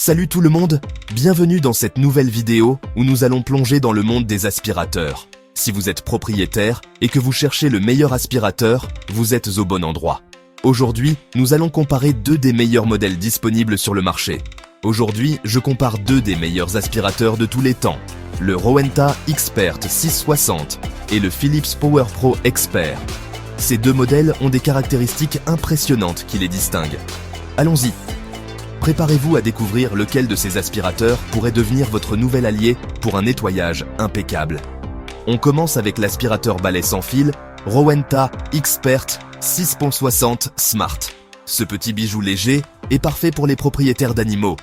Salut tout le monde, bienvenue dans cette nouvelle vidéo où nous allons plonger dans le monde des aspirateurs. Si vous êtes propriétaire et que vous cherchez le meilleur aspirateur, vous êtes au bon endroit. Aujourd'hui, nous allons comparer deux des meilleurs modèles disponibles sur le marché. Aujourd'hui, je compare deux des meilleurs aspirateurs de tous les temps, le Rowenta Expert 660 et le Philips PowerPro Expert. Ces deux modèles ont des caractéristiques impressionnantes qui les distinguent. Allons-y. Préparez-vous à découvrir lequel de ces aspirateurs pourrait devenir votre nouvel allié pour un nettoyage impeccable. On commence avec l'aspirateur balai sans fil Rowenta Expert 660 Smart. Ce petit bijou léger est parfait pour les propriétaires d'animaux.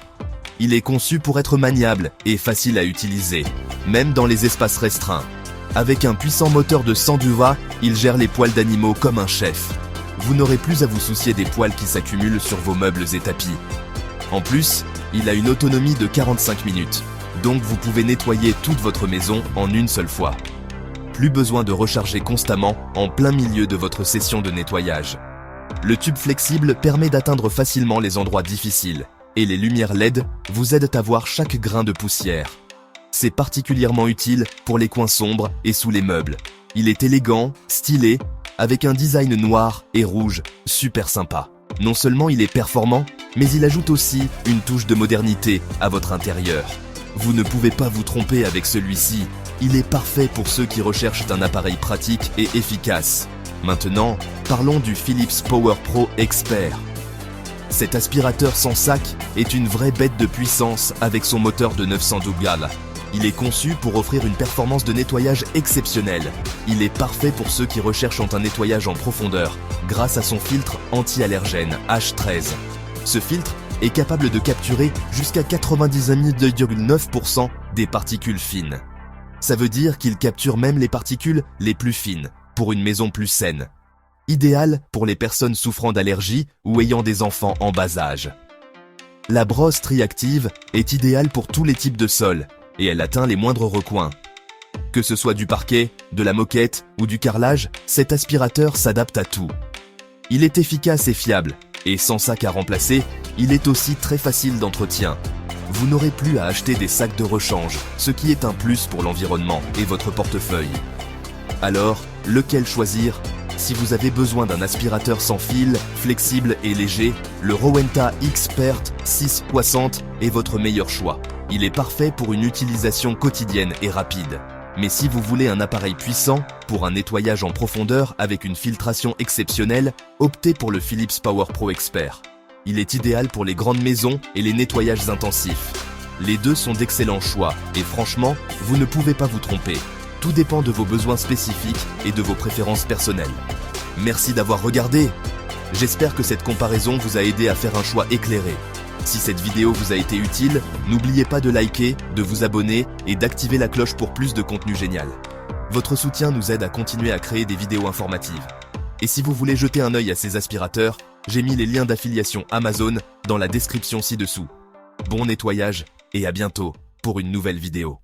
Il est conçu pour être maniable et facile à utiliser, même dans les espaces restreints. Avec un puissant moteur de 110 watts, il gère les poils d'animaux comme un chef. Vous n'aurez plus à vous soucier des poils qui s'accumulent sur vos meubles et tapis. En plus, il a une autonomie de 45 minutes, donc vous pouvez nettoyer toute votre maison en une seule fois. Plus besoin de recharger constamment en plein milieu de votre session de nettoyage. Le tube flexible permet d'atteindre facilement les endroits difficiles, et les lumières LED vous aident à voir chaque grain de poussière. C'est particulièrement utile pour les coins sombres et sous les meubles. Il est élégant, stylé, avec un design noir et rouge super sympa. Non seulement il est performant, mais il ajoute aussi une touche de modernité à votre intérieur. Vous ne pouvez pas vous tromper avec celui-ci, il est parfait pour ceux qui recherchent un appareil pratique et efficace. Maintenant, parlons du Philips PowerPro Expert. Cet aspirateur sans sac est une vraie bête de puissance avec son moteur de 912 galles. Il est conçu pour offrir une performance de nettoyage exceptionnelle. Il est parfait pour ceux qui recherchent un nettoyage en profondeur grâce à son filtre anti-allergène H13. Ce filtre est capable de capturer jusqu'à 99,9% des particules fines. Ça veut dire qu'il capture même les particules les plus fines pour une maison plus saine. Idéal pour les personnes souffrant d'allergies ou ayant des enfants en bas âge. La brosse triactive est idéale pour tous les types de sols et elle atteint les moindres recoins. Que ce soit du parquet, de la moquette ou du carrelage, cet aspirateur s'adapte à tout. Il est efficace et fiable, et sans sac à remplacer, il est aussi très facile d'entretien. Vous n'aurez plus à acheter des sacs de rechange, ce qui est un plus pour l'environnement et votre portefeuille. Alors, lequel choisir ? Si vous avez besoin d'un aspirateur sans fil, flexible et léger, le Rowenta Expert 660 est votre meilleur choix. Il est parfait pour une utilisation quotidienne et rapide. Mais si vous voulez un appareil puissant, pour un nettoyage en profondeur avec une filtration exceptionnelle, optez pour le Philips PowerPro Expert. Il est idéal pour les grandes maisons et les nettoyages intensifs. Les deux sont d'excellents choix et franchement, vous ne pouvez pas vous tromper. Tout dépend de vos besoins spécifiques et de vos préférences personnelles. Merci d'avoir regardé. J'espère que cette comparaison vous a aidé à faire un choix éclairé. Si cette vidéo vous a été utile, n'oubliez pas de liker, de vous abonner et d'activer la cloche pour plus de contenu génial. Votre soutien nous aide à continuer à créer des vidéos informatives. Et si vous voulez jeter un œil à ces aspirateurs, j'ai mis les liens d'affiliation Amazon dans la description ci-dessous. Bon nettoyage et à bientôt pour une nouvelle vidéo.